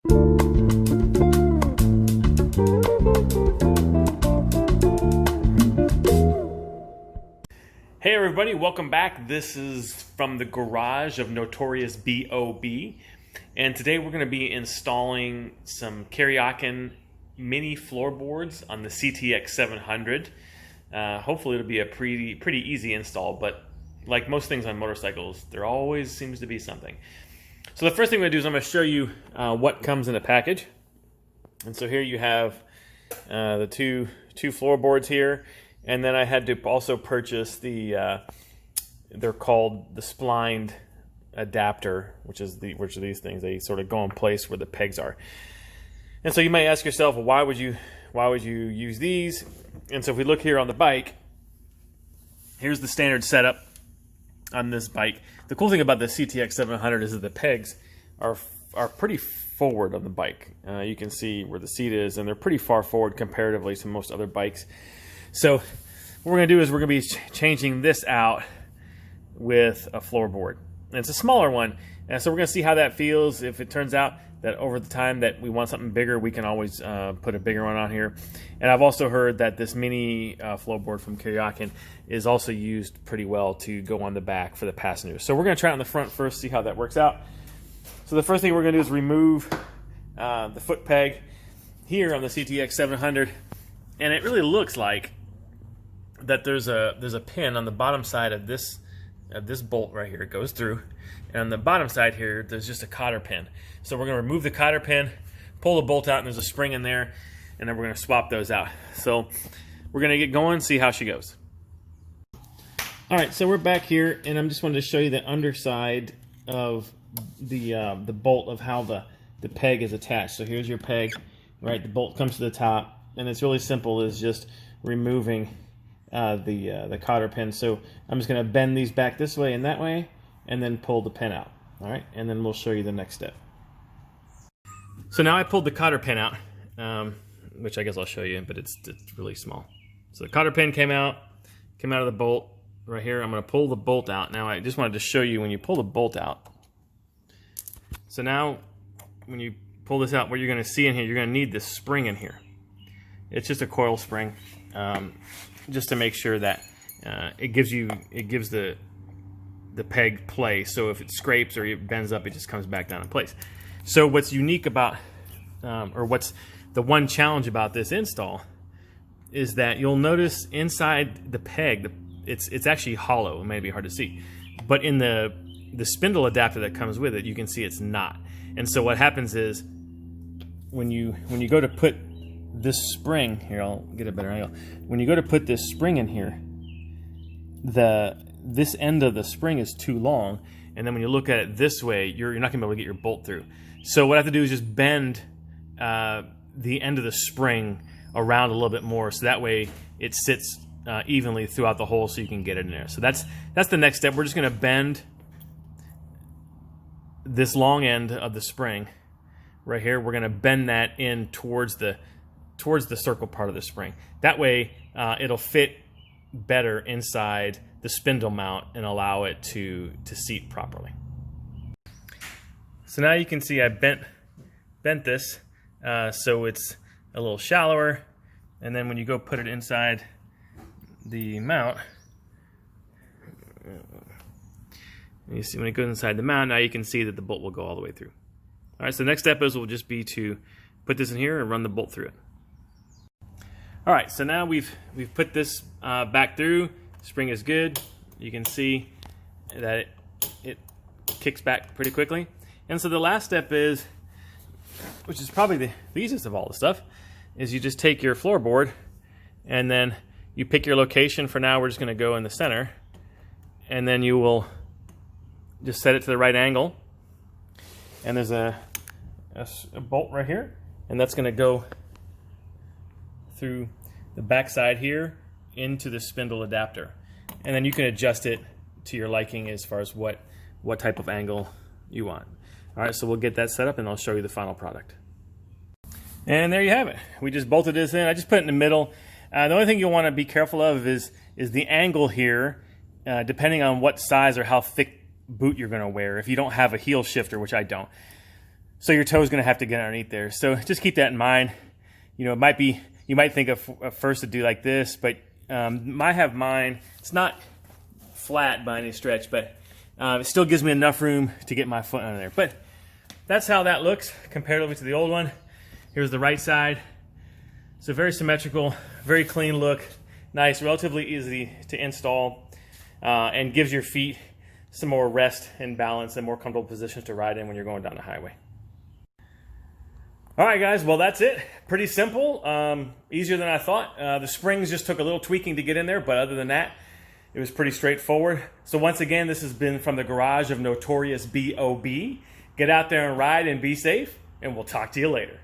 Hey everybody, welcome back. This is from the garage of notorious B.O.B. And today we're going to be installing some Kuryakyn mini floorboards on the CTX700. Hopefully it'll be a pretty easy install, but like most things on motorcycles, there always seems to be something. So the first thing I'm going to do is I'm going to show you what comes in the package. And so here you have the two floorboards here. And then I had to also purchase the, they're called the splined adapter, which are these things. They sort of go in place where the pegs are. And so you might ask yourself, well, why would you use these? And so if we look here on the bike, here's the standard setup on this bike. The cool thing about the CTX700 is that the pegs are pretty forward on the bike. You can see where the seat is, and they're pretty far forward comparatively to most other bikes. So what we're going to do is we're going to be changing this out with a floorboard. And it's a smaller one, and so we're going to see how that feels. If it turns out that over the time that we want something bigger, we can always put a bigger one on here. And I've also heard that this mini floorboard from Kuryakyn is also used pretty well to go on the back for the passengers. So we're going to try it on the front first, see how that works out. So the first thing we're going to do is remove the foot peg here on the CTX700, and it really looks like that there's a pin on the bottom side of this bolt right here. It goes through, and on the bottom side here there's just a cotter pin. So we're going to remove the cotter pin, pull the bolt out, and there's a spring in there, and then we're going to swap those out. So we're going to get going, see how she goes. Alright, so we're back here, and I'm just wanted to show you the underside of the bolt of how the peg is attached. So here's your peg, right? The bolt comes to the top, and it's really simple. It's just removing the cotter pin. So I'm just going to bend these back this way and that way, and then pull the pin out. All right, and then we'll show you the next step. So now I pulled the cotter pin out, which I guess I'll show you, but it's really small. So the cotter pin came out of the bolt right here. I'm going to pull the bolt out. Now I just wanted to show you when you pull the bolt out. So now when you pull this out, what you're going to see in here, you're going to need this spring in here. It's just a coil spring, just to make sure that it gives the peg play. So if it scrapes or it bends up, it just comes back down in place. So what's unique about, or what's the one challenge about this install, is that you'll notice inside the peg, it's actually hollow. It may be hard to see, but in the spindle adapter that comes with it, you can see it's not. And so what happens is when you go to put this spring here, I'll get a better angle. When you go to put this spring in here, this end of the spring is too long, and then when you look at it this way, you're not gonna be able to get your bolt through. So what I have to do is just bend the end of the spring around a little bit more, so that way it sits evenly throughout the hole, so you can get it in there. So that's the next step. We're just gonna bend this long end of the spring right here. We're gonna bend that in towards the circle part of the spring. That way it'll fit better inside the spindle mount and allow it to seat properly. So now you can see I bent this so it's a little shallower, and then when you go put it inside the mount, you see when it goes inside the mount, now you can see that the bolt will go all the way through. All right, so the next step will just be to put this in here and run the bolt through it. All right, so now we've put this back through. Spring is good. You can see that it kicks back pretty quickly. And so the last step is, which is probably the easiest of all the stuff, is you just take your floorboard and then you pick your location. For now, we're just going to go in the center, and then you will just set it to the right angle. And there's a bolt right here, and that's going to go through the back side here into the spindle adapter, and then you can adjust it to your liking as far as what type of angle you want. All right, so we'll get that set up and I'll show you the final product. And there you have it. We just bolted this in. I just put it in the middle. The only thing you'll want to be careful of is the angle here, depending on what size or how thick boot you're going to wear, if you don't have a heel shifter, which I don't. So your toe is going to have to get underneath there. So just keep that in mind. You know, it might be, you might think of first to do like this, but I have mine, it's not flat by any stretch, but it still gives me enough room to get my foot under there. But that's how that looks comparatively to the old one. Here's the right side. So very symmetrical, very clean look, nice, relatively easy to install, and gives your feet some more rest and balance and more comfortable positions to ride in when you're going down the highway. All right, guys, well, that's it. Pretty simple, easier than I thought. The springs just took a little tweaking to get in there, but other than that, it was pretty straightforward. So once again, this has been from the garage of notorious B.O.B. Get out there and ride and be safe, and we'll talk to you later.